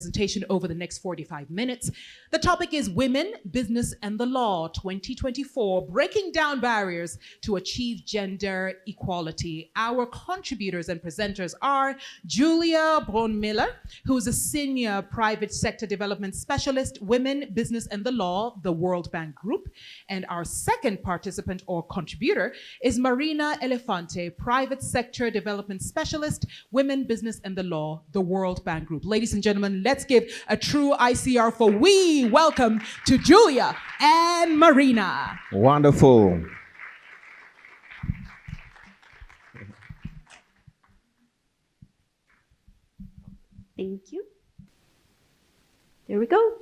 presentation over the next 45 minutes. The topic is Women, Business, and the Law 2024, Breaking Down Barriers to Achieve Gender Equality. Our contributors and presenters are Julia Braun-Miller, who is a Senior Private Sector Development Specialist, Women, Business, and the Law, the World Bank Group. And our second participant or contributor is Marina Elefante, Private Sector Development Specialist, Women, Business, and the Law, the World Bank Group. Ladies and gentlemen, let's give a true ICR4WEE welcome to Julia and Marina. Wonderful. Thank you. There we go.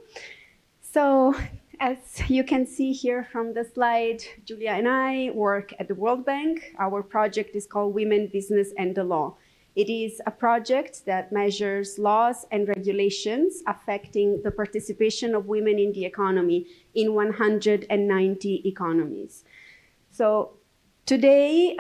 So, as you can see here from the slide, Julia and I work at the World Bank. Our project is called Women, Business, and the Law. It is a project that measures laws and regulations affecting the participation of women in the economy in 190 economies. So today,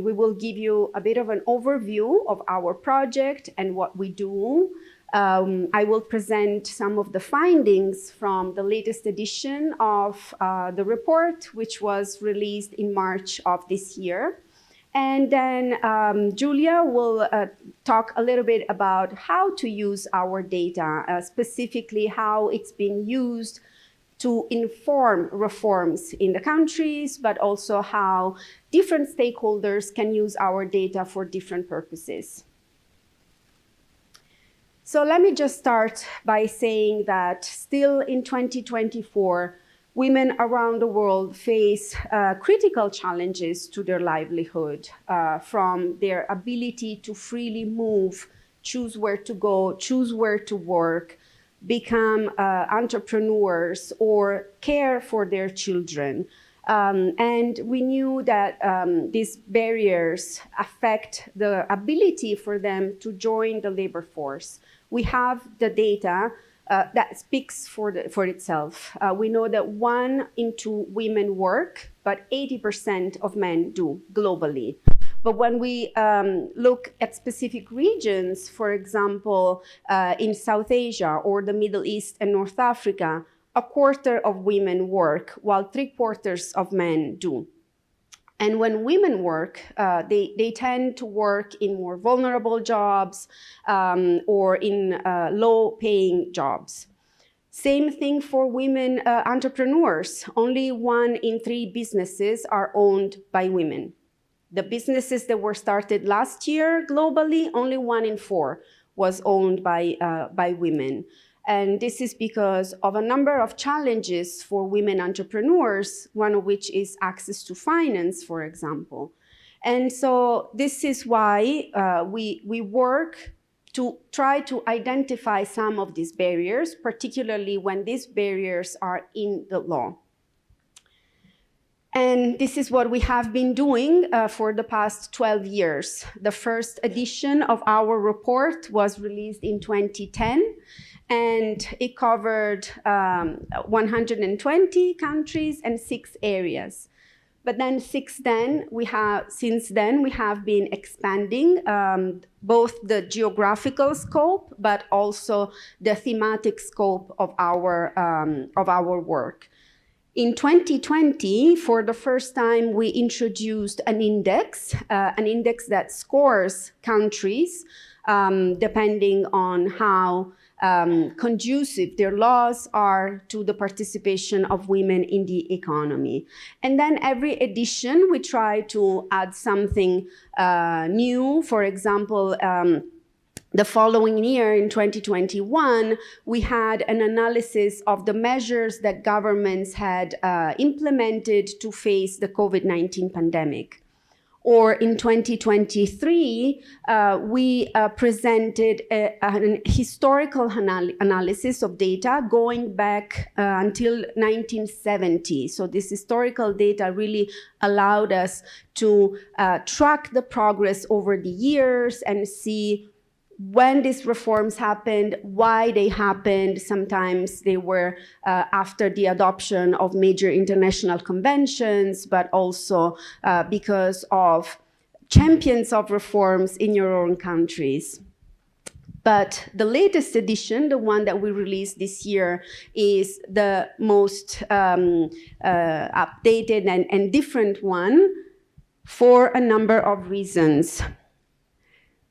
we will give you a bit of an overview of our project and what we do. I will present some of the findings from the latest edition of the report, which was released in March of this year. And then Julia will talk a little bit about how to use our data, specifically how it's been used to inform reforms in the countries, but also how different stakeholders can use our data for different purposes. So let me just start by saying that still in 2024, women around the world face critical challenges to their livelihood, from their ability to freely move, choose where to go, choose where to work, become entrepreneurs, or care for their children. And we knew that these barriers affect the ability for them to join the labor force. We have the data that speaks for itself. We know that 1 in 2 women work, but 80% of men do globally. But when we look at specific regions, for example, in South Asia or the Middle East and North Africa, 1/4 of women work while 3/4 of men do. And when women work, they tend to work in more vulnerable jobs or in low-paying jobs. Same thing for women entrepreneurs. Only 1 in 3 businesses are owned by women. The businesses that were started last year globally, only 1 in 4 was owned by women. And this is because of a number of challenges for women entrepreneurs, one of which is access to finance, for example. And so this is why we work to try to identify some of these barriers, particularly when these barriers are in the law. And this is what we have been doing for the past 12 years. The first edition of our report was released in 2010. And it covered 120 countries and 6 areas. But then since then, we have been expanding both the geographical scope, but also the thematic scope of our work. In 2020, for the first time, we introduced an index that scores countries depending on how conducive their laws are to the participation of women in the economy. And then every edition, we try to add something new. For example, the following year, in 2021, we had an analysis of the measures that governments had implemented to face the COVID-19 pandemic. Or in 2023, we presented an historical analysis of data going back until 1970. So this historical data really allowed us to track the progress over the years and see when these reforms happened, why they happened. Sometimes they were after the adoption of major international conventions, but also because of champions of reforms in your own countries. But the latest edition, the one that we released this year, is the most updated and different one for a number of reasons.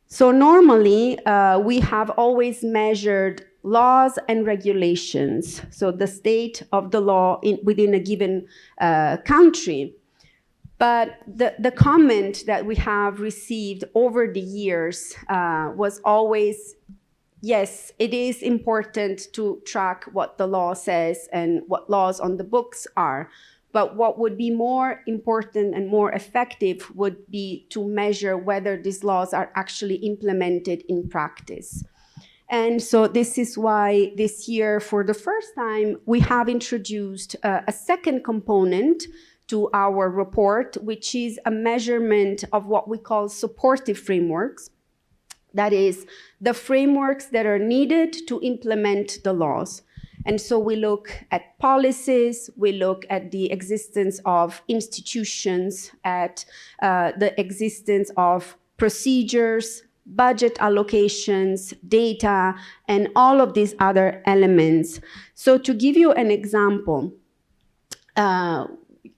So normally, we have always measured laws and regulations, so the state of the law within a given country. But the comment that we have received over the years was always, yes, it is important to track what the law says and what laws on the books are. But what would be more important and more effective would be to measure whether these laws are actually implemented in practice. And so this is why this year, for the first time, we have introduced a second component to our report, which is a measurement of what we call supportive frameworks. That is, the frameworks that are needed to implement the laws. And so we look at policies, we look at the existence of institutions, at the existence of procedures, budget allocations, data, and all of these other elements. So to give you an example,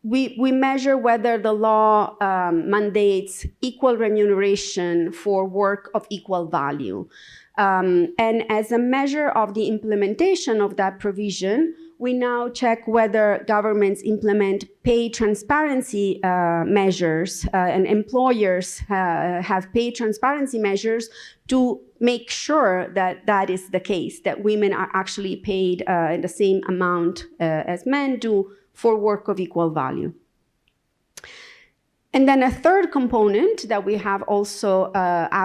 we measure whether the law mandates equal remuneration for work of equal value. And as a measure of the implementation of that provision, we now check whether governments implement pay transparency measures and employers have pay transparency measures to make sure that that is the case, that women are actually paid the same amount as men do for work of equal value. And then a third component that we have also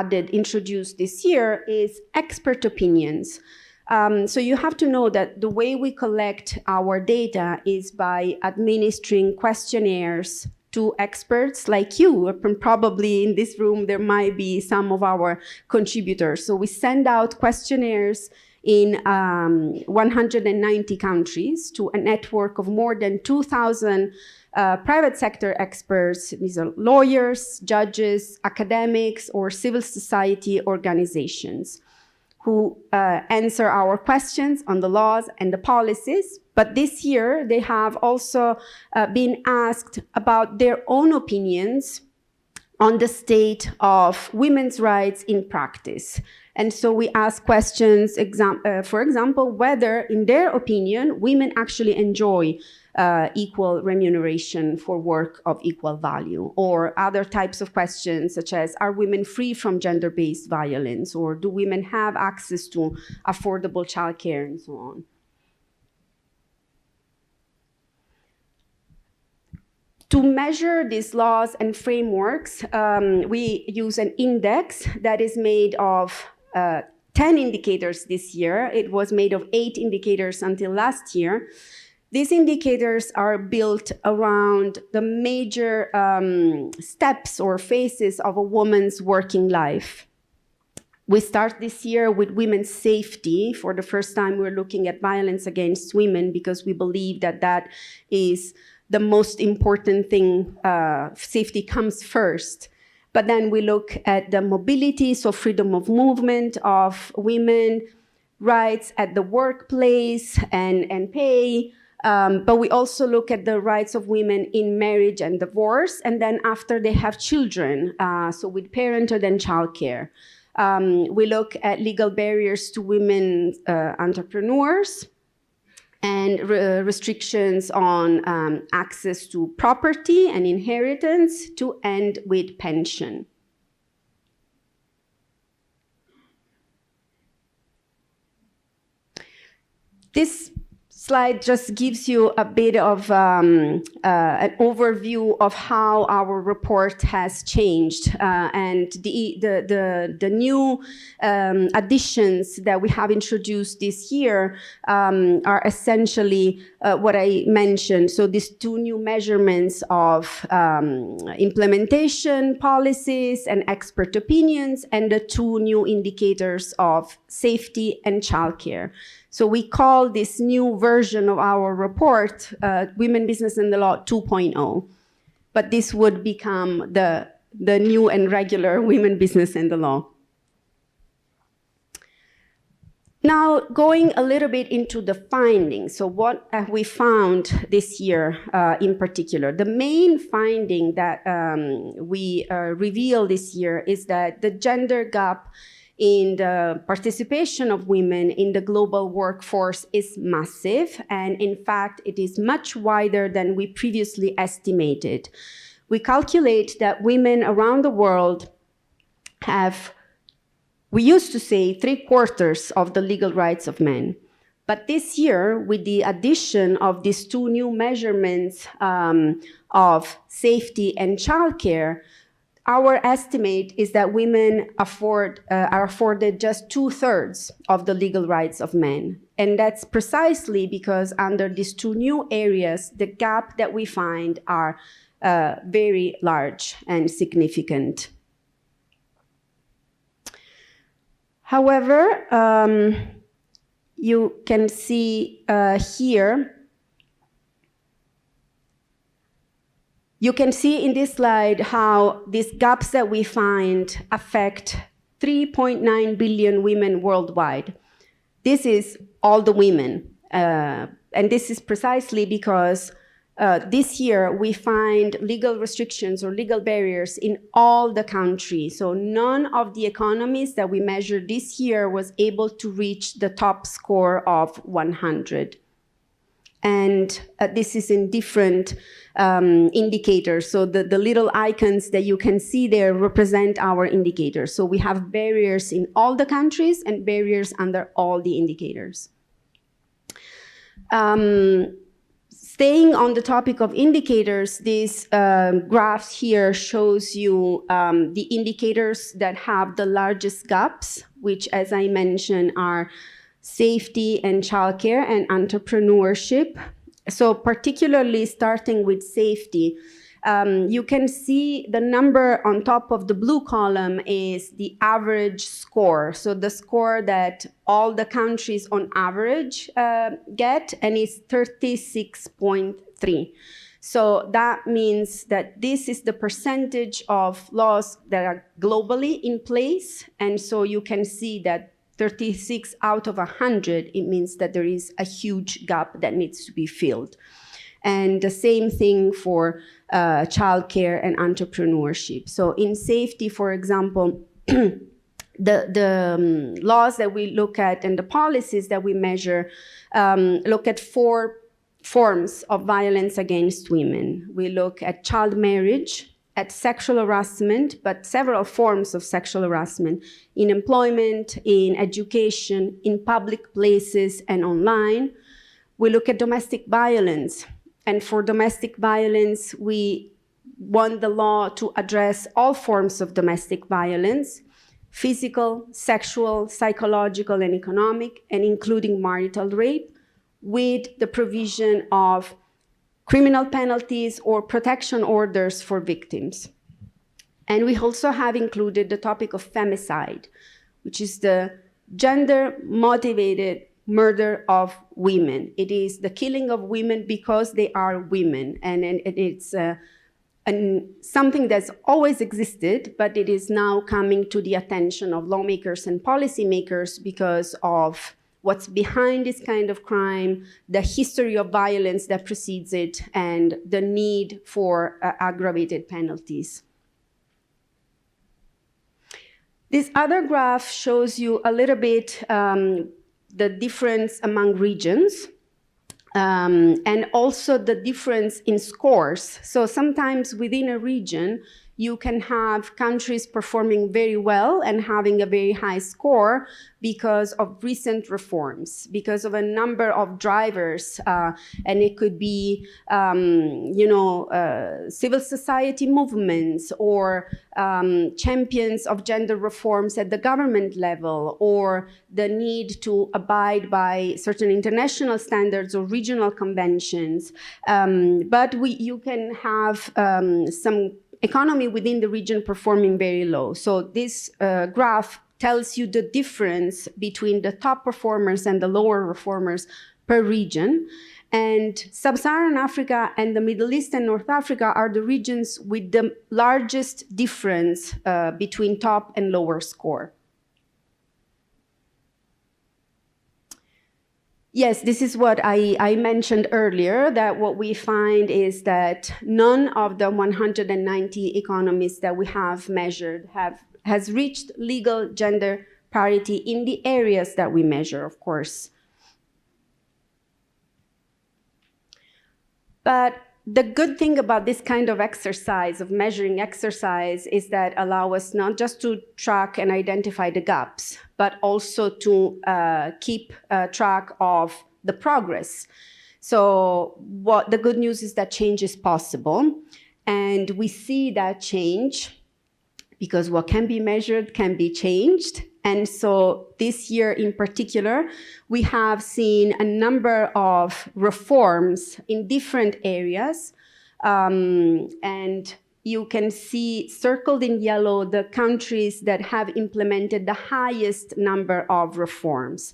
introduced this year is expert opinions. So you have to know that the way we collect our data is by administering questionnaires to experts like you. Probably in this room there might be some of our contributors. So we send out questionnaires in 190 countries to a network of more than 2,000 private sector experts. These are lawyers, judges, academics, or civil society organizations who answer our questions on the laws and the policies. But this year, they have also been asked about their own opinions on the state of women's rights in practice. And so we ask questions, for example, whether, in their opinion, women actually enjoy equal remuneration for work of equal value, or other types of questions such as, are women free from gender-based violence, or do women have access to affordable childcare, and so on. To measure these laws and frameworks, we use an index that is made of 10 indicators this year. It was made of 8 indicators until last year. These indicators are built around the major steps or phases of a woman's working life. We start this year with women's safety. For the first time, we're looking at violence against women because we believe that that is the most important thing. Safety comes first. But then we look at the mobility, so freedom of movement of women, rights at the workplace and pay. But we also look at the rights of women in marriage and divorce, and then after they have children, so with parenthood and childcare. We look at legal barriers to women entrepreneurs, and restrictions on access to property and inheritance, to end with pension. This slide just gives you a bit of an overview of how our report has changed, and the new additions that we have introduced this year are essentially what I mentioned. So these 2 new measurements of implementation policies and expert opinions, and the 2 new indicators of safety and childcare. So we call this new version of our report Women, Business and the Law 2.0. But this would become the new and regular Women, Business and the Law. Now, going a little bit into the findings. So what have we found this year in particular? The main finding that we reveal this year is that the gender gap in the participation of women in the global workforce is massive. And in fact, it is much wider than we previously estimated. We calculate that women around the world have, we used to say, 3/4 of the legal rights of men. But this year, with the addition of these two new measurements of safety and childcare, our estimate is that women are afforded just 2/3 of the legal rights of men. And that's precisely because under these two new areas, the gap that we find are very large and significant. However, you can see here, you can see in this slide how these gaps that we find affect 3.9 billion women worldwide. This is all the women. And this is precisely because this year we find legal restrictions or legal barriers in all the countries. So none of the economies that we measured this year was able to reach the top score of 100. And this is in different indicators. So the little icons that you can see there represent our indicators. So we have barriers in all the countries and barriers under all the indicators. Staying on the topic of indicators, this graph here shows you the indicators that have the largest gaps, which, as I mentioned, are safety and childcare and entrepreneurship. So particularly starting with safety, you can see the number on top of the blue column is the average score. So the score that all the countries on average get, and it's 36.3. So that means that this is the percentage of laws that are globally in place. And so you can see that 36 out of 100, it means that there is a huge gap that needs to be filled. And the same thing for childcare and entrepreneurship. So in safety, for example, the laws that we look at and the policies that we measure look at 4 forms of violence against women. We look at child marriage, at sexual harassment, but several forms of sexual harassment in employment, in education, in public places, and online. We look at domestic violence. And for domestic violence, we want the law to address all forms of domestic violence, physical, sexual, psychological, and economic, and including marital rape, with the provision of criminal penalties or protection orders for victims. And we also have included the topic of femicide, which is the gender-motivated murder of women. It is the killing of women because they are women. And it's something that's always existed, but it is now coming to the attention of lawmakers and policymakers because of what's behind this kind of crime, the history of violence that precedes it, and the need for aggravated penalties. This other graph shows you a little bit the difference among regions and also the difference in scores. So sometimes within a region, you can have countries performing very well and having a very high score because of recent reforms, because of a number of drivers, and it could be, civil society movements or champions of gender reforms at the government level, or the need to abide by certain international standards or regional conventions. But you can have some economy within the region performing very low. So this graph tells you the difference between the top performers and the lower performers per region. And Sub-Saharan Africa and the Middle East and North Africa are the regions with the largest difference between top and lower score. Yes, this is what I mentioned earlier, that what we find is that none of the 190 economies that we have measured has reached legal gender parity in the areas that we measure, of course. But the good thing about this kind of exercise, of measuring exercise, is that allow us not just to track and identify the gaps, but also to keep track of the progress. So what the good news is that change is possible. And we see that change because what can be measured can be changed. And so this year in particular, we have seen a number of reforms in different areas. And you can see circled in yellow the countries that have implemented the highest number of reforms.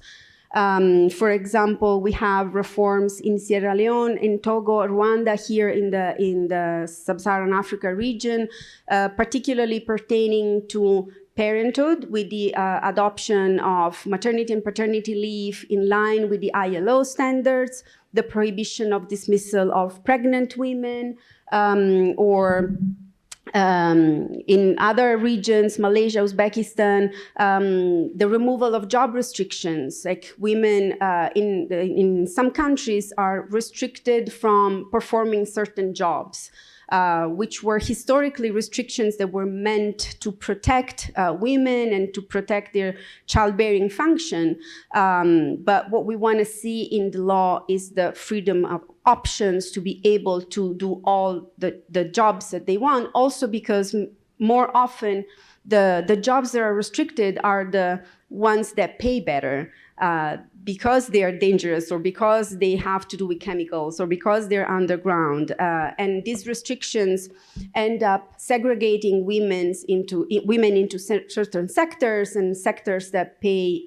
For example, we have reforms in Sierra Leone, in Togo, Rwanda, here in the Sub-Saharan Africa region, particularly pertaining to parenthood, with the adoption of maternity and paternity leave in line with the ILO standards, the prohibition of dismissal of pregnant women, or in other regions, Malaysia, Uzbekistan, the removal of job restrictions, like women in some countries are restricted from performing certain jobs, which were historically restrictions that were meant to protect women and to protect their childbearing function. But what we want to see in the law is the freedom of options to be able to do all the jobs that they want, also because more often the jobs that are restricted are the ones that pay better, because they are dangerous, or because they have to do with chemicals, or because they're underground. And these restrictions end up segregating women into certain sectors, and sectors that pay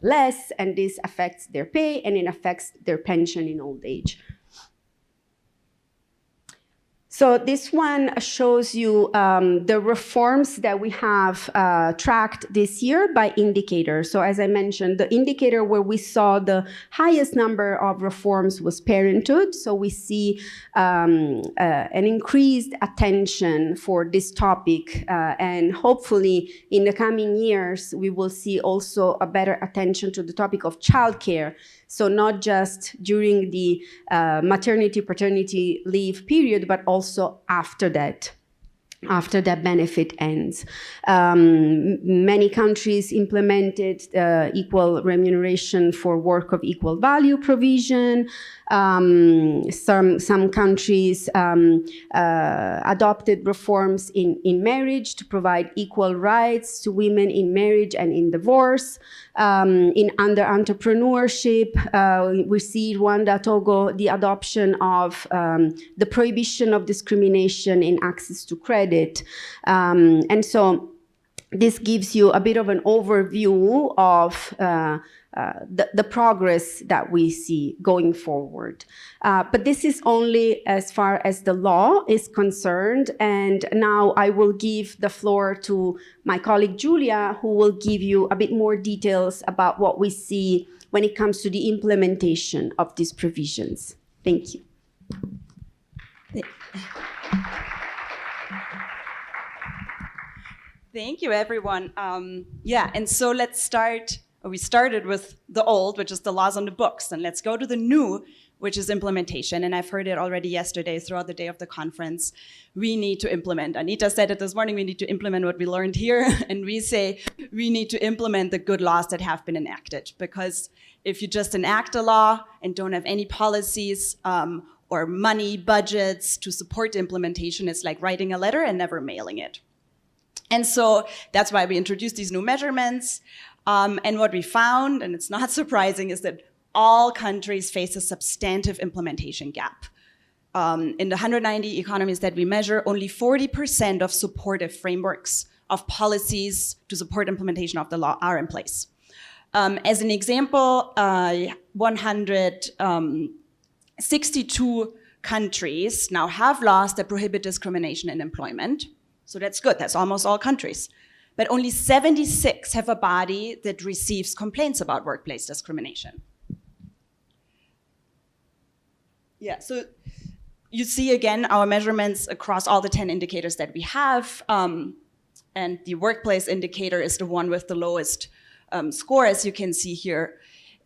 less, and this affects their pay, and it affects their pension in old age. So this one shows you the reforms that we have tracked this year by indicator. So as I mentioned, the indicator where we saw the highest number of reforms was parenthood. So we see an increased attention for this topic. And hopefully in the coming years, we will see also a better attention to the topic of childcare. So not just during the maternity, paternity leave period, but also after that benefit ends. Many countries implemented equal remuneration for work of equal value provision. Some countries adopted reforms in marriage to provide equal rights to women in marriage and in divorce. Under entrepreneurship, we see Rwanda, Togo, the adoption of the prohibition of discrimination in access to credit. And so this gives you a bit of an overview of the progress that we see going forward. But this is only as far as the law is concerned. And now I will give the floor to my colleague Julia, who will give you a bit more details about what we see when it comes to the implementation of these provisions. Thank you. Thank you, everyone. And so let's start. We started with the old, which is the laws on the books, and let's go to the new, which is implementation. And I've heard it already yesterday throughout the day of the conference. We need to implement. Anita said it this morning, we need to implement what we learned here. And we say we need to implement the good laws that have been enacted. Because if you just enact a law and don't have any policies or money, budgets to support the implementation, it's like writing a letter and never mailing it. And so that's why we introduced these new measurements. And what we found, and it's not surprising, is that all countries face a substantive implementation gap. In the 190 economies that we measure, only 40% of supportive frameworks of policies to support implementation of the law are in place. As an example, 162 countries now have laws that prohibit discrimination in employment. So that's good, that's almost all countries. But only 76 have a body that receives complaints about workplace discrimination. Yeah, so you see again our measurements across all the 10 indicators that we have. And the workplace indicator is the one with the lowest score, as you can see here.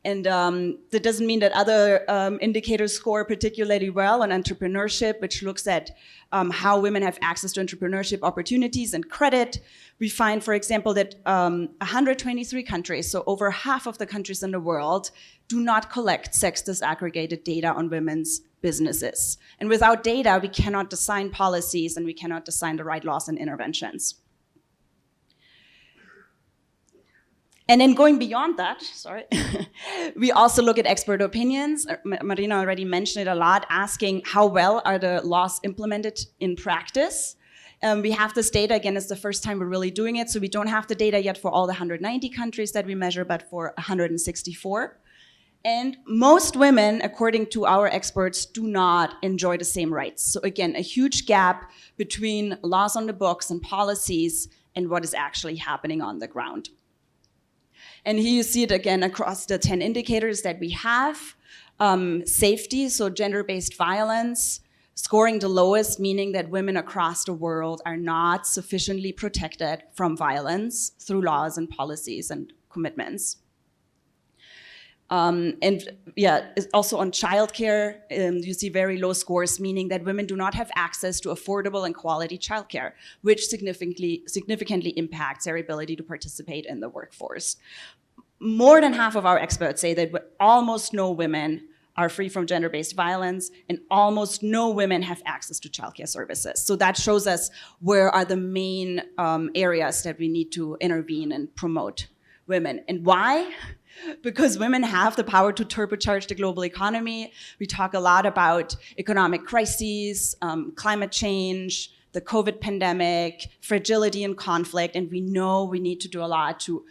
And that doesn't mean that other indicators score particularly well on entrepreneurship, which looks at how women have access to entrepreneurship opportunities and credit. We find, for example, that 123 countries, so over half of the countries in the world, do not collect sex disaggregated data on women's businesses. And without data, we cannot design policies and we cannot design the right laws and interventions. And then going beyond that, we also look at expert opinions. Marina already mentioned it a lot, asking how well are the laws implemented in practice. We have this data, again, it's the first time we're really doing it, so we don't have the data yet for all the 190 countries that we measure, but for 164. And most women, according to our experts, do not enjoy the same rights. So again, a huge gap between laws on the books and policies and what is actually happening on the ground. And here you see it again across the 10 indicators that we have. Safety, so gender-based violence, scoring the lowest, meaning that women across the world are not sufficiently protected from violence through laws and policies and commitments. And yeah, also on childcare, you see very low scores, meaning that women do not have access to affordable and quality childcare, which significantly impacts their ability to participate in the workforce. More than half of our experts say that almost no women are free from gender-based violence, and almost no women have access to childcare services. So that shows us where are the main areas that we need to intervene and promote women. And why? Because women have the power to turbocharge the global economy. We talk a lot about economic crises, climate change, the COVID pandemic, fragility and conflict, and we know we need to do a lot to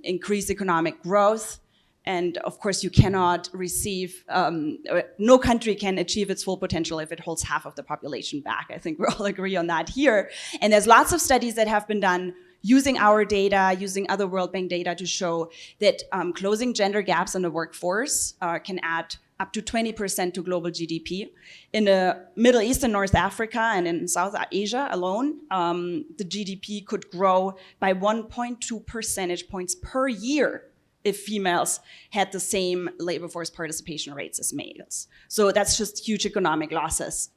increase economic growth. And of course, you cannot receive, no country can achieve its full potential if it holds half of the population back. I think we all agree on that here. And there's lots of studies that have been done using our data, using other World Bank data to show that closing gender gaps in the workforce can add up to 20% to global GDP. In the Middle East and North Africa and in South Asia alone, the GDP could grow by 1.2 percentage points per year if females had the same labor force participation rates as males. So that's just huge economic losses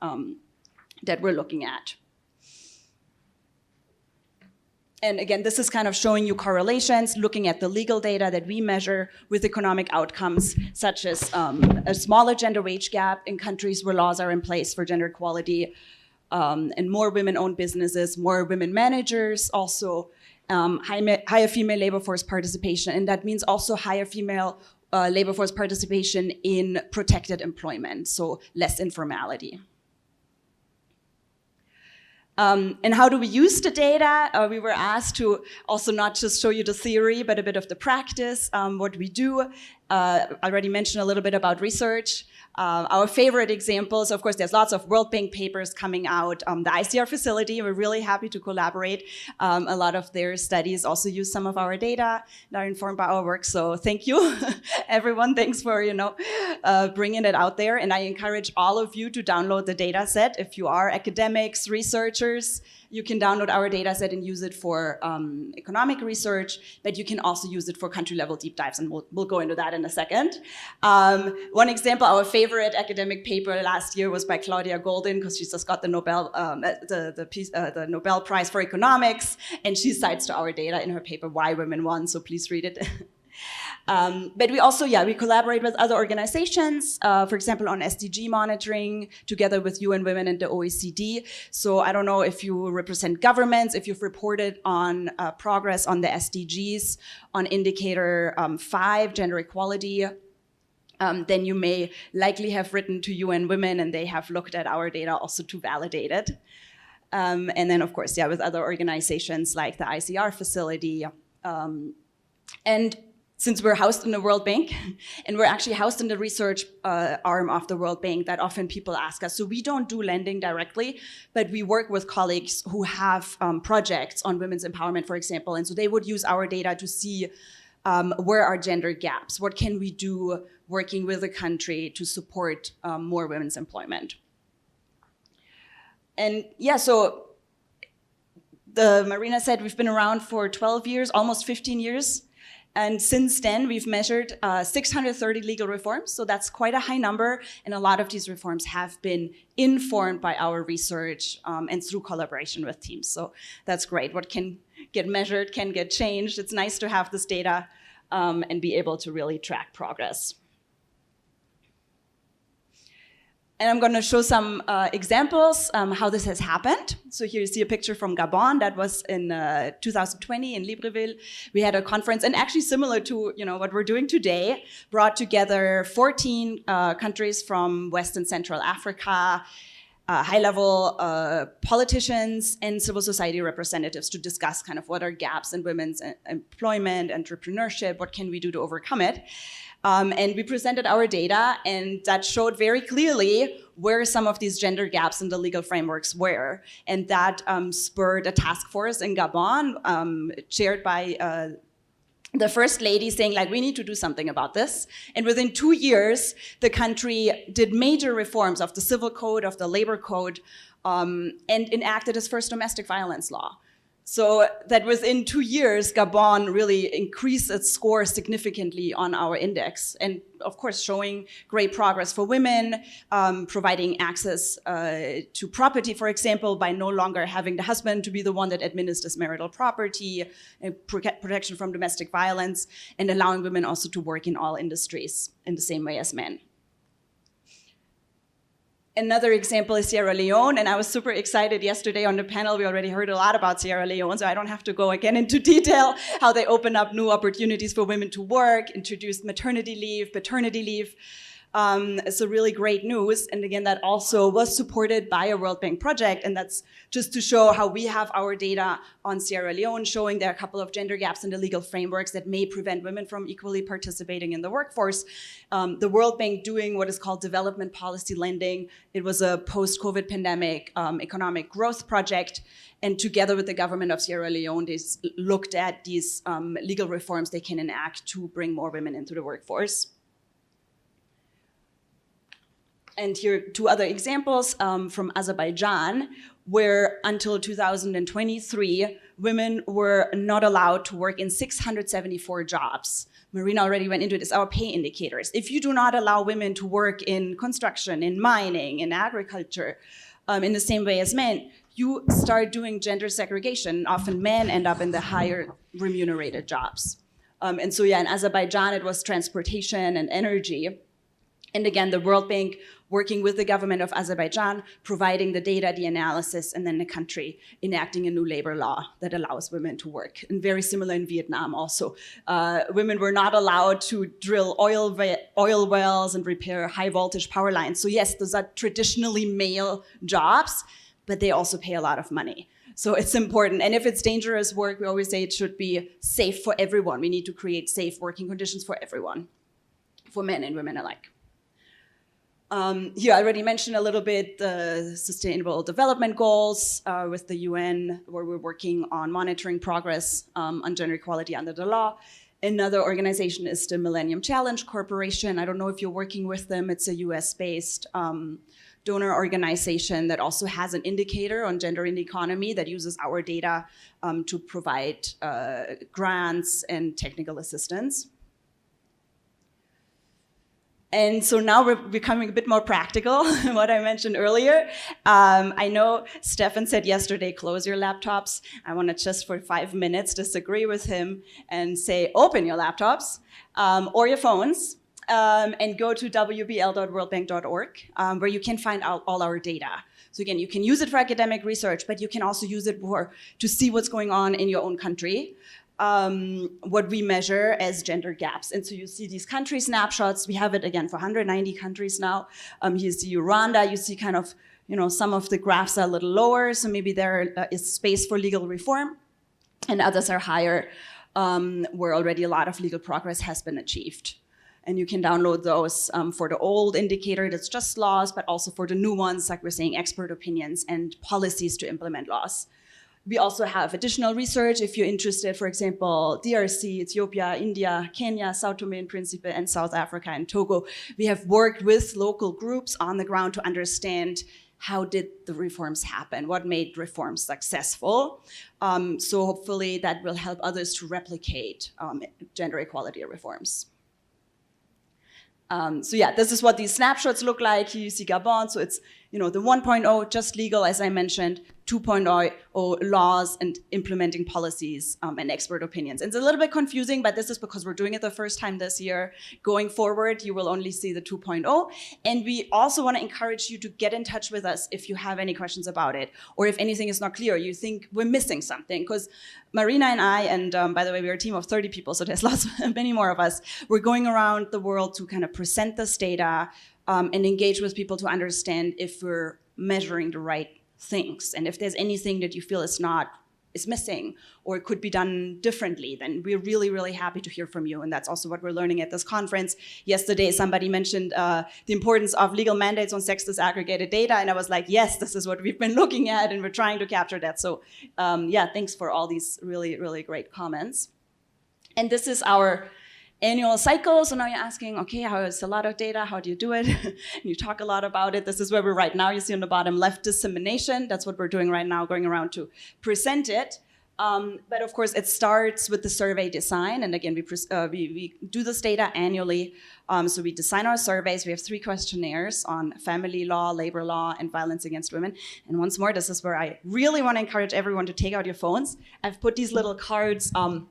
that we're looking at. And again, this is kind of showing you correlations, looking at the legal data that we measure with economic outcomes, such as a smaller gender wage gap in countries where laws are in place for gender equality, and more women-owned businesses, more women managers, also higher female labor force participation, and that means also higher female labor force participation in protected employment, so less informality. And how do we use the data? We were asked to also not just show you the theory, but a bit of the practice, what we do. I already mentioned a little bit about research. Our favorite examples, of course, there's lots of World Bank papers coming out. The ICR facility, we're really happy to collaborate. A lot of their studies also use some of our data that are informed by our work. So thank you, everyone. Thanks for bringing it out there. And I encourage all of you to download the data set. If you are academics, researchers, you can download our data set and use it for economic research, but you can also use it for country-level deep dives, and we'll go into that in a second. One example, our favorite academic paper last year was by Claudia Goldin, because she just got the Nobel, the Nobel Prize for Economics, and she cites to our data in her paper Why Women Won, so please read it. But we also, we collaborate with other organizations, for example, on SDG monitoring, together with UN Women and the OECD. So I don't know if you represent governments, if you've reported on progress on the SDGs, on indicator 5, gender equality, then you may likely have written to UN Women, and they have looked at our data also to validate it. And then, of course, with other organizations like the ICR facility. And since we're housed in the World Bank, and we're actually housed in the research arm of the World Bank, that often people ask us. So we don't do lending directly, but we work with colleagues who have projects on women's empowerment, for example. And so they would use our data to see where are gender gaps? What can we do working with the country to support more women's employment? And yeah, so Marina said we've been around for 12 years, almost 15 years. And since then, we've measured 630 legal reforms. So that's quite a high number. And a lot of these reforms have been informed by our research and through collaboration with teams. So that's great. What can get measured can get changed. It's nice to have this data and be able to really track progress. And I'm going to show some examples how this has happened. So here you see a picture from Gabon. That was in 2020 in Libreville. We had a conference, and actually similar to what we're doing today, brought together 14 countries from West and Central Africa, high-level politicians and civil society representatives to discuss kind of what are gaps in women's employment, entrepreneurship, what can we do to overcome it. And we presented our data, and that showed very clearly where some of these gender gaps in the legal frameworks were. And that spurred a task force in Gabon, chaired by the first lady, saying, like, we need to do something about this. And within 2 years, the country did major reforms of the civil code, of the labor code, and enacted its first domestic violence law. So that within 2 years, Gabon really increased its score significantly on our index. And of course, showing great progress for women, providing access to property, for example, by no longer having the husband to be the one that administers marital property, and protection from domestic violence, and allowing women also to work in all industries in the same way as men. Another example is Sierra Leone, and I was super excited yesterday on the panel. We already heard a lot about Sierra Leone, so I don't have to go again into detail how they opened up new opportunities for women to work, introduced maternity leave, paternity leave. So really great news. And again, that also was supported by a World Bank project. And that's just to show how we have our data on Sierra Leone, showing there are a couple of gender gaps in the legal frameworks that may prevent women from equally participating in the workforce. The World Bank doing what is called development policy lending. It was a post-COVID pandemic economic growth project. And together with the government of Sierra Leone, they looked at these legal reforms they can enact to bring more women into the workforce. And here are two other examples from Azerbaijan, where until 2023, women were not allowed to work in 674 jobs. Marina already went into this, our pay indicators. If you do not allow women to work in construction, in mining, in agriculture, in the same way as men, you start doing gender segregation. Often men end up in the higher remunerated jobs. And so yeah, in Azerbaijan, it was transportation and energy. And again, the World Bank working with the government of Azerbaijan, providing the data, the analysis, and then the country enacting a new labor law that allows women to work. And very similar in Vietnam also. Women were not allowed to drill oil wells and repair high voltage power lines. So yes, those are traditionally male jobs, but they also pay a lot of money. So it's important. And if it's dangerous work, we always say it should be safe for everyone. We need to create safe working conditions for everyone, for men and women alike. Here, I already mentioned a little bit the Sustainable Development Goals with the UN, where we're working on monitoring progress on gender equality under the law. Another organization is the Millennium Challenge Corporation. I don't know if you're working with them. It's a US-based donor organization that also has an indicator on gender in the economy that uses our data to provide grants and technical assistance. And so now we're becoming a bit more practical, what I mentioned earlier. I know Stefan said yesterday, close your laptops. I want to just for 5 minutes disagree with him and say, open your laptops or your phones and go to wbl.worldbank.org where you can find out all our data. So again, you can use it for academic research, but you can also use it to see what's going on in your own country. What we measure as gender gaps. And so you see these country snapshots. We have it again for 190 countries now. You see Rwanda, you see kind of, some of the graphs are a little lower, so maybe there is space for legal reform, and others are higher, where already a lot of legal progress has been achieved. And you can download those for the old indicator that's just laws, but also for the new ones, like we're saying, expert opinions and policies to implement laws. We also have additional research if you're interested, for example, DRC, Ethiopia, India, Kenya, Sao Tome and Principe, and South Africa and Togo. We have worked with local groups on the ground to understand how did the reforms happen, what made reforms successful. So hopefully that will help others to replicate gender equality reforms. So yeah, this is what these snapshots look like. Here you see Gabon, so it's the 1.0, just legal, as I mentioned, 2.0 laws and implementing policies and expert opinions. And it's a little bit confusing, but this is because we're doing it the first time this year. Going forward, you will only see the 2.0. And we also want to encourage you to get in touch with us if you have any questions about it, or if anything is not clear, you think we're missing something. Because Marina and I, and by the way, we're a team of 30 people, so there's many more of us, we're going around the world to kind of present this data and engage with people to understand if we're measuring the right things. And if there's anything that you feel is missing or it could be done differently, then we're really, really happy to hear from you. And that's also what we're learning at this conference. Yesterday, somebody mentioned the importance of legal mandates on sex disaggregated data. And I was like, yes, this is what we've been looking at and we're trying to capture that. So yeah, thanks for all these really, really great comments. And this is our annual cycle. So now you're asking, okay, how is a lot of data? How do you do it? You talk a lot about it. This is where we're right now. You see on the bottom left, dissemination. That's what we're doing right now, going around to present it. But of course, it starts with the survey design. And again, we do this data annually. So we design our surveys. We have 3 questionnaires on family law, labor law, and violence against women. And once more, this is where I really want to encourage everyone to take out your phones. I've put these little cards on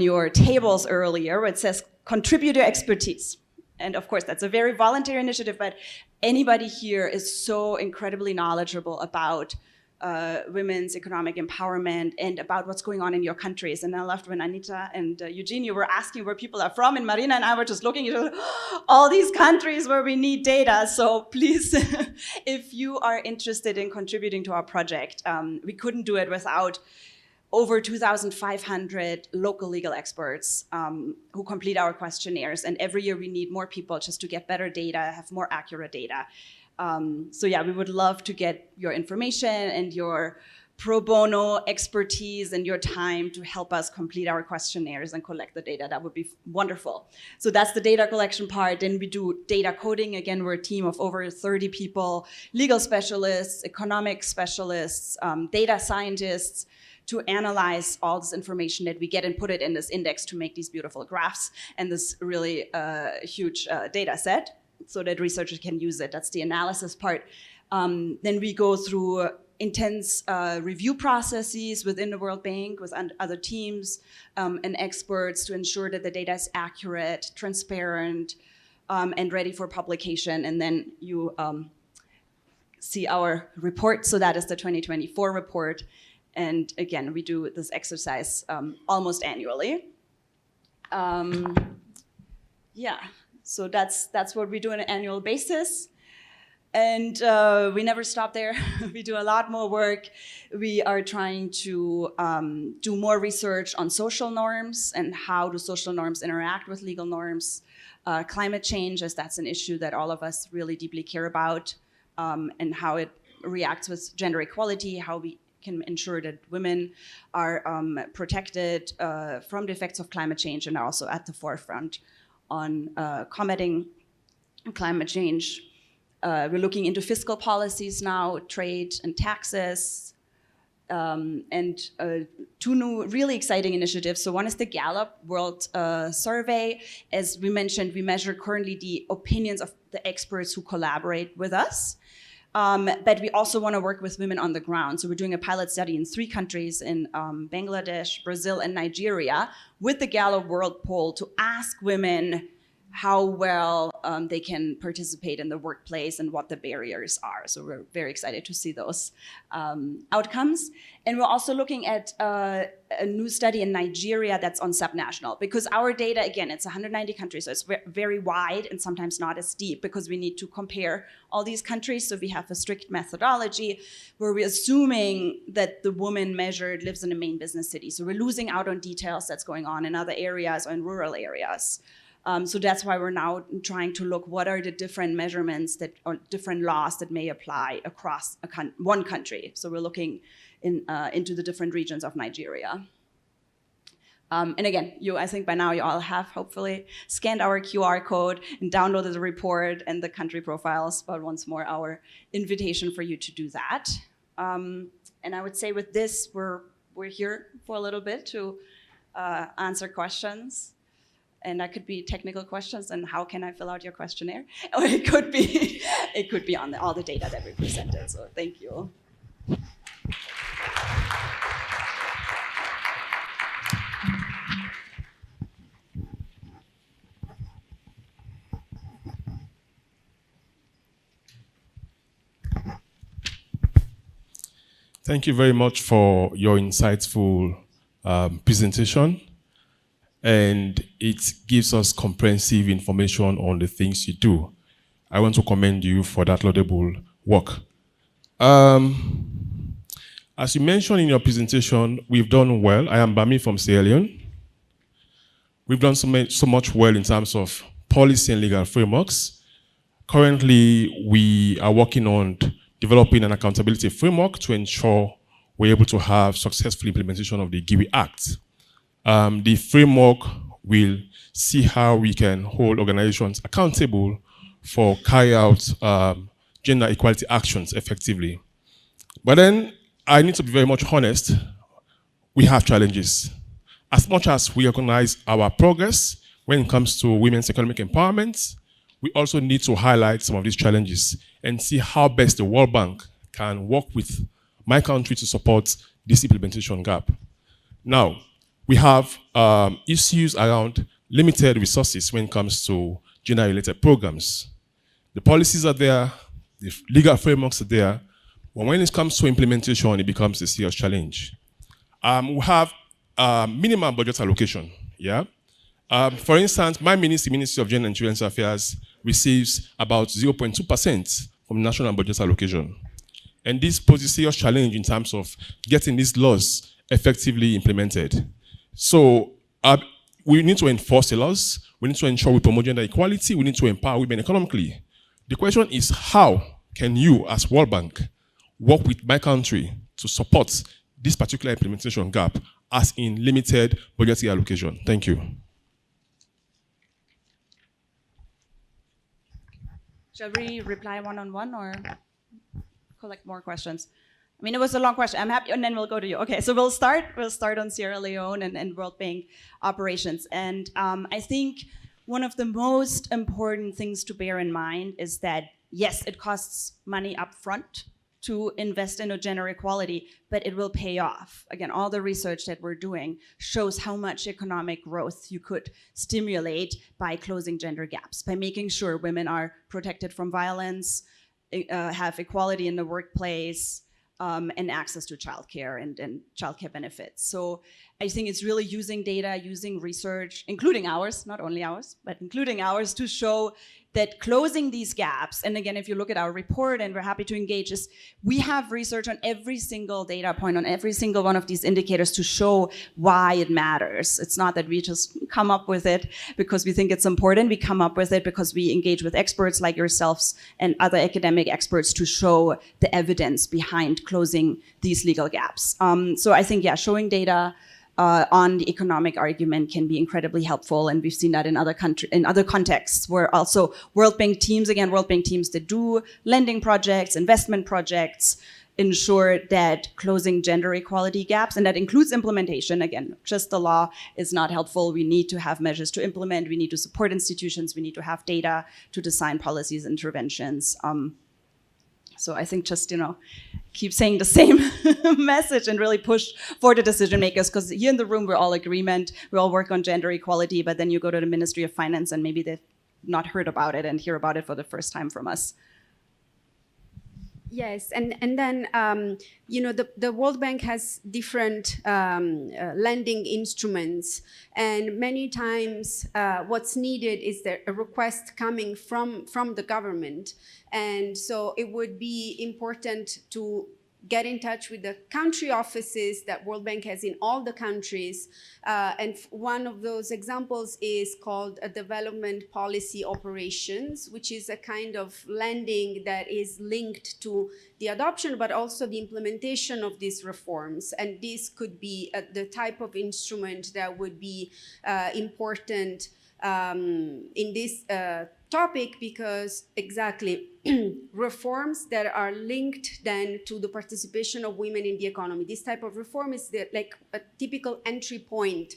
your tables earlier, where it says contributor expertise. And of course, that's a very voluntary initiative, but anybody here is so incredibly knowledgeable about women's economic empowerment and about what's going on in your countries. And I loved when Anita and Eugene, you were asking where people are from, and Marina and I were just looking at all these countries where we need data. So please, if you are interested in contributing to our project, we couldn't do it without over 2,500 local legal experts who complete our questionnaires. And every year we need more people just to get better data, have more accurate data. So yeah, we would love to get your information and your pro bono expertise and your time to help us complete our questionnaires and collect the data. That would be wonderful. So that's the data collection part. Then we do data coding. Again, we're a team of over 30 people, legal specialists, economic specialists, data scientists, to analyze all this information that we get and put it in this index to make these beautiful graphs and this really huge data set so that researchers can use it. That's the analysis part. Then we go through intense review processes within the World Bank with other teams and experts to ensure that the data is accurate, transparent, and ready for publication. And then you see our report. So that is the 2024 report. And again, we do this exercise almost annually. Yeah, so that's what we do on an annual basis. And we never stop there. We do a lot more work. We are trying to do more research on social norms and how do social norms interact with legal norms. Climate change, as that's an issue that all of us really deeply care about, and how it reacts with gender equality, how we can ensure that women are protected from the effects of climate change and are also at the forefront on combating climate change. We're looking into fiscal policies now, trade and taxes, and 2 new really exciting initiatives. So one is the Gallup World Survey. As we mentioned, we measure currently the opinions of the experts who collaborate with us. But we also want to work with women on the ground. So we're doing a pilot study in 3 countries, in Bangladesh, Brazil, and Nigeria, with the Gallup World Poll to ask women how well they can participate in the workplace and what the barriers are. So we're very excited to see those outcomes. And we're also looking at a new study in Nigeria that's on subnational, because our data, again, it's 190 countries, so it's very wide and sometimes not as deep because we need to compare all these countries. So we have a strict methodology where we're assuming that the woman measured lives in a main business city. So we're losing out on details that's going on in other areas or in rural areas. So that's why we're now trying to look what are the different measurements that or different laws that may apply across one country. So we're looking into the different regions of Nigeria. And again, I think by now you all have hopefully scanned our QR code and downloaded the report and the country profiles, but once more our invitation for you to do that. And I would say with this, we're here for a little bit to answer questions. And that could be technical questions and how can I fill out your questionnaire? Or it could be on all the data that we presented, so thank you. Thank you very much for your insightful presentation. And it gives us comprehensive information on the things you do. I want to commend you for that laudable work. As you mentioned in your presentation, we've done well. I am Bami from Sierra Leone. We've done so much well in terms of policy and legal frameworks. Currently, we are working on developing an accountability framework to ensure we're able to have successful implementation of the GIWI Act. The framework will see how we can hold organizations accountable for carry out gender equality actions effectively. But then I need to be very much honest, we have challenges. As much as we recognize our progress when it comes to women's economic empowerment, we also need to highlight some of these challenges and see how best the World Bank can work with my country to support this implementation gap. Now, we have issues around limited resources when it comes to gender-related programs. The policies are there, the legal frameworks are there, but when it comes to implementation, it becomes a serious challenge. We have minimum budget allocation, yeah? For instance, my ministry, Ministry of Gender and Children's Affairs, receives about 0.2% from national budget allocation. And this poses a serious challenge in terms of getting these laws effectively implemented. So we need to enforce the laws, we need to ensure we promote gender equality, we need to empower women economically. The question is, how can you, as World Bank, work with my country to support this particular implementation gap as in limited budgetary allocation? Thank you. Shall we reply one-on-one or collect more questions? I mean, it was a long question. I'm happy, and then we'll go to you. Okay, so we'll start on Sierra Leone and World Bank operations. And I think one of the most important things to bear in mind is that, yes, it costs money up front to invest in gender equality, but it will pay off. Again, all the research that we're doing shows how much economic growth you could stimulate by closing gender gaps, by making sure women are protected from violence, have equality in the workplace, and access to childcare and childcare benefits. So I think it's really using data, using research, including ours, not only ours, but including ours, to show that closing these gaps, and again, if you look at our report, and we're happy to engage, is we have research on every single data point, on every single one of these indicators to show why it matters. It's not that we just come up with it because we think it's important. We come up with it because we engage with experts like yourselves and other academic experts to show the evidence behind closing these legal gaps. So I think, yeah, showing data on the economic argument can be incredibly helpful, and we've seen that in other contexts where also World Bank teams that do lending projects, investment projects, ensure that closing gender equality gaps, and that includes implementation. Again, just the law is not helpful. We need to have measures to implement. We need to support institutions. We need to have data to design policies, interventions. So I think just, keep saying the same message and really push for the decision makers, because here in the room, we're all agreement. We all work on gender equality, but then you go to the Ministry of Finance and maybe they've not heard about it and hear about it for the first time from us. Yes, and then the World Bank has different lending instruments, and many times what's needed is there a request coming from the government, and so it would be important to get in touch with the country offices that World Bank has in all the countries. And one of those examples is called a development policy operations, which is a kind of lending that is linked to the adoption, but also the implementation of these reforms. And this could be the type of instrument that would be important in this topic, because exactly reforms that are linked then to the participation of women in the economy. This type of reform is like a typical entry point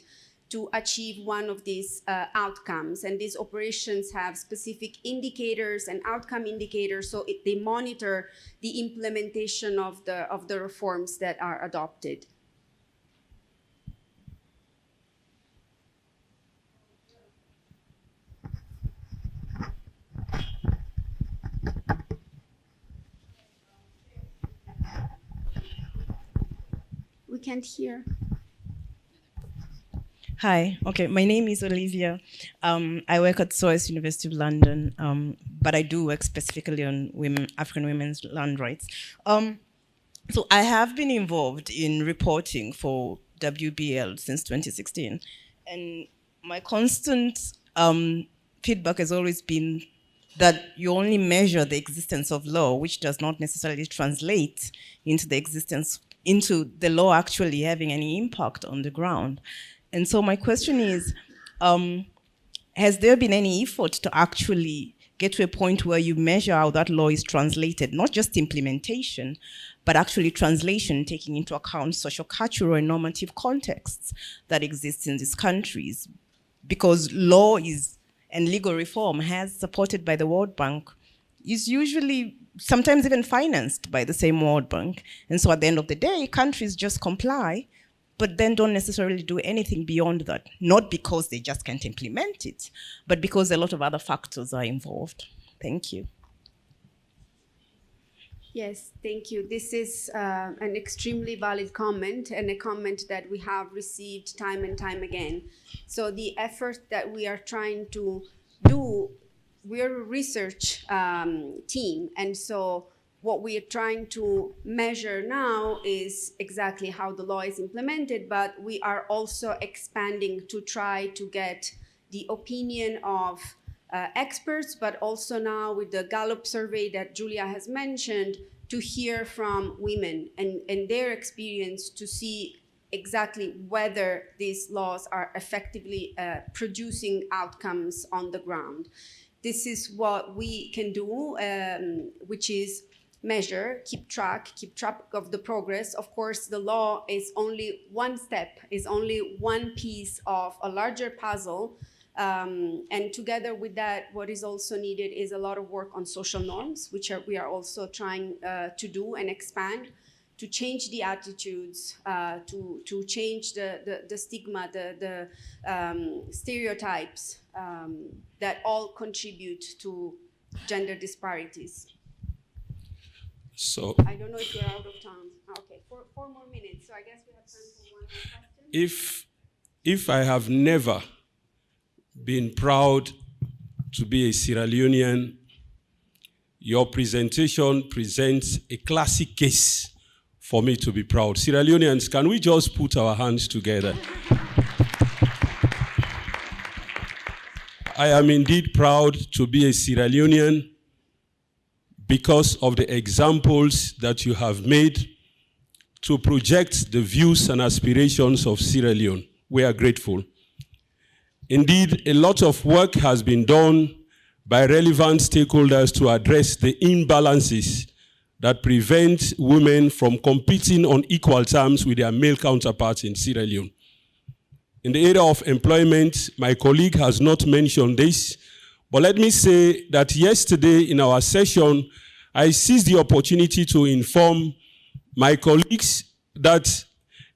to achieve one of these outcomes. And these operations have specific indicators and outcome indicators, so they monitor the implementation of the reforms that are adopted. We can't hear. Hi, okay, my name is Olivia. I work at SOAS University of London, but I do work specifically on African women's land rights. So I have been involved in reporting for WBL since 2016, and my constant feedback has always been that you only measure the existence of law, which does not necessarily translate into the law actually having any impact on the ground. And so my question is, has there been any effort to actually get to a point where you measure how that law is translated, not just implementation, but actually translation, taking into account social, cultural, and normative contexts that exist in these countries? Because law and legal reform, as supported by the World Bank, is usually sometimes even financed by the same World Bank. And so at the end of the day, countries just comply, but then don't necessarily do anything beyond that. Not because they just can't implement it, but because a lot of other factors are involved. Thank you. Yes, thank you. This is an extremely valid comment, and a comment that we have received time and time again. So the effort that we are trying to do, we're a research team, and so what we are trying to measure now is exactly how the law is implemented, but we are also expanding to try to get the opinion of experts, but also now with the Gallup survey that Julia has mentioned, to hear from women and their experience, to see exactly whether these laws are effectively producing outcomes on the ground. This is what we can do, which is measure, keep track of the progress. Of course, the law is only one step, is only one piece of a larger puzzle. And together with that, what is also needed is a lot of work on social norms, which we are also trying to do and expand, to change the attitudes, to change the stigma, the stereotypes that all contribute to gender disparities. So I don't know if you're out of time. Okay, four more minutes. So I guess we have time for one more question. if I have never been proud to be a Sierra Leonean, your presentation presents a classic case for me to be proud. Sierra Leoneans, can we just put our hands together? I am indeed proud to be a Sierra Leonean because of the examples that you have made to project the views and aspirations of Sierra Leone. We are grateful. Indeed, a lot of work has been done by relevant stakeholders to address the imbalances that prevent women from competing on equal terms with their male counterparts in Sierra Leone. In the area of employment, my colleague has not mentioned this, but let me say that yesterday in our session, I seized the opportunity to inform my colleagues that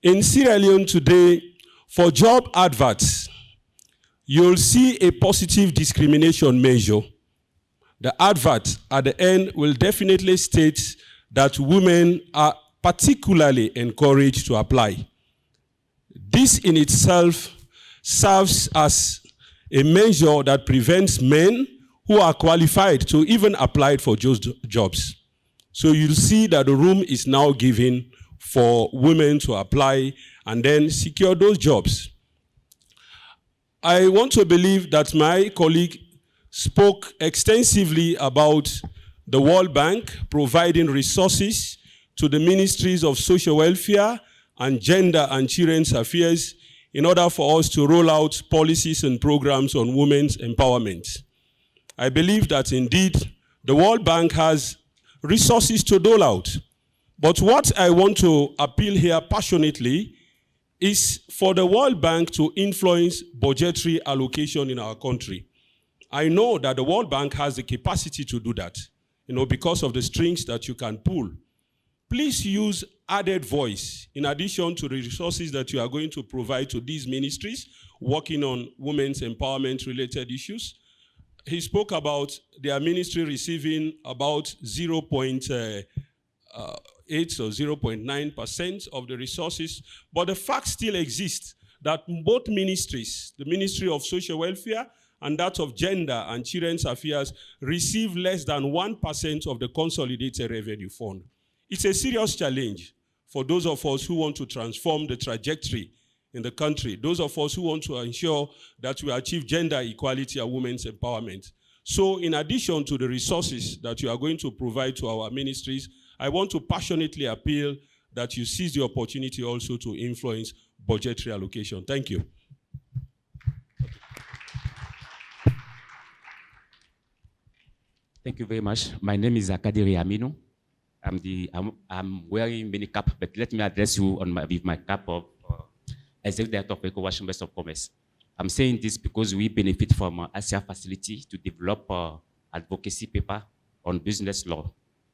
in Sierra Leone today, for job adverts, you'll see a positive discrimination measure. The advert at the end will definitely state that women are particularly encouraged to apply. This in itself serves as a measure that prevents men who are qualified to even apply for those jobs. So you'll see that the room is now given for women to apply and then secure those jobs. I want to believe that my colleague spoke extensively about the World Bank providing resources to the ministries of social welfare and gender and children's affairs in order for us to roll out policies and programs on women's empowerment. I believe that indeed the World Bank has resources to dole out. But what I want to appeal here passionately is for the World Bank to influence budgetary allocation in our country. I know that the World Bank has the capacity to do that, because of the strings that you can pull. Please use added voice in addition to the resources that you are going to provide to these ministries working on women's empowerment related issues. He spoke about their ministry receiving about 0.8 or 0.9% of the resources, but the fact still exists that both ministries, the Ministry of Social Welfare and that of Gender and Children's Affairs, receive less than 1% of the consolidated revenue fund. It's a serious challenge for those of us who want to transform the trajectory in the country, those of us who want to ensure that we achieve gender equality and women's empowerment. So in addition to the resources that you are going to provide to our ministries, I want to passionately appeal that you seize the opportunity also to influence budgetary allocation. Thank you. Thank you very much. My name is Akadiri Aminu. I'm wearing many cap, but let me address you with my cap of Executive Director of ECOWAS Chambers of Commerce. I'm saying this because we benefit from ICR facility to develop advocacy paper on business law.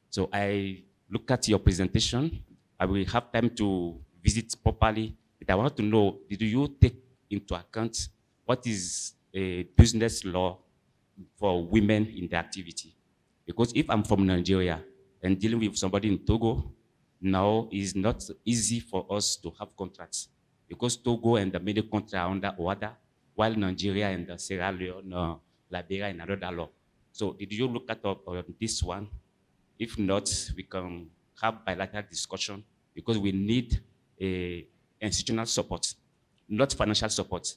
So I look at your presentation. I will have time to visit properly, but I want to know, did you take into account what is a business law for women in the activity? Because if I'm from Nigeria and dealing with somebody in Togo, now it's not easy for us to have contracts because Togo and the many countries are under order, while Nigeria and Sierra Leone, Liberia and another law. So did you look at this one? If not, we can have bilateral discussion because we need institutional support, not financial support.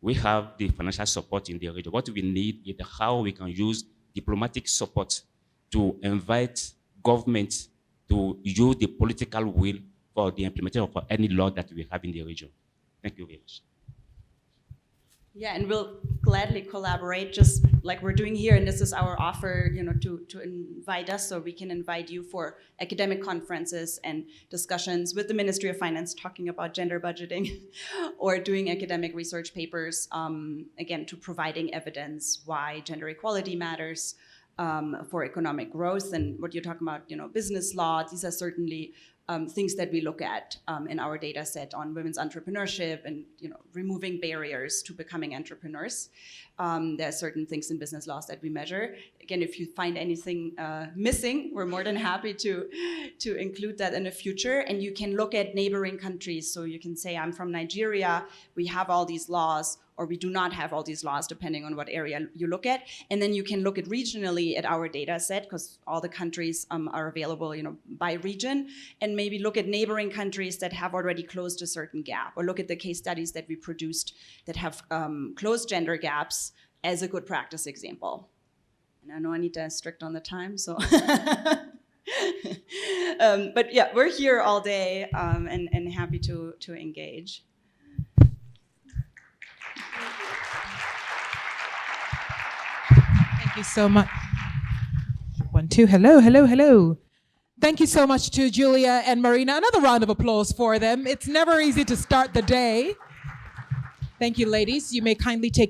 We have the financial support in the region. What we need is how we can use diplomatic support to invite government to use the political will for the implementation of any law that we have in the region. Thank you very much. Yeah, and we'll gladly collaborate, just like we're doing here. And this is our offer, to invite us, so we can invite you for academic conferences and discussions with the Ministry of Finance, talking about gender budgeting, or doing academic research papers, again, to providing evidence why gender equality matters for economic growth. And what you're talking about, business law, these are certainly things that we look at in our data set on women's entrepreneurship and removing barriers to becoming entrepreneurs. There are certain things in business laws that we measure. Again, if you find anything missing, we're more than happy to include that in the future. And you can look at neighboring countries. So you can say, I'm from Nigeria, we have all these laws, or we do not have all these laws, depending on what area you look at. And then you can look at regionally at our data set, because all the countries are available by region, and maybe look at neighboring countries that have already closed a certain gap, or look at the case studies that we produced that have closed gender gaps as a good practice example. And I know Anita is strict on the time, so. But yeah, we're here all day and happy to engage. Thank you so much. 1, 2, hello, hello, hello. Thank you so much to Julia and Marina. Another round of applause for them. It's never easy to start the day. Thank you, ladies. You may kindly take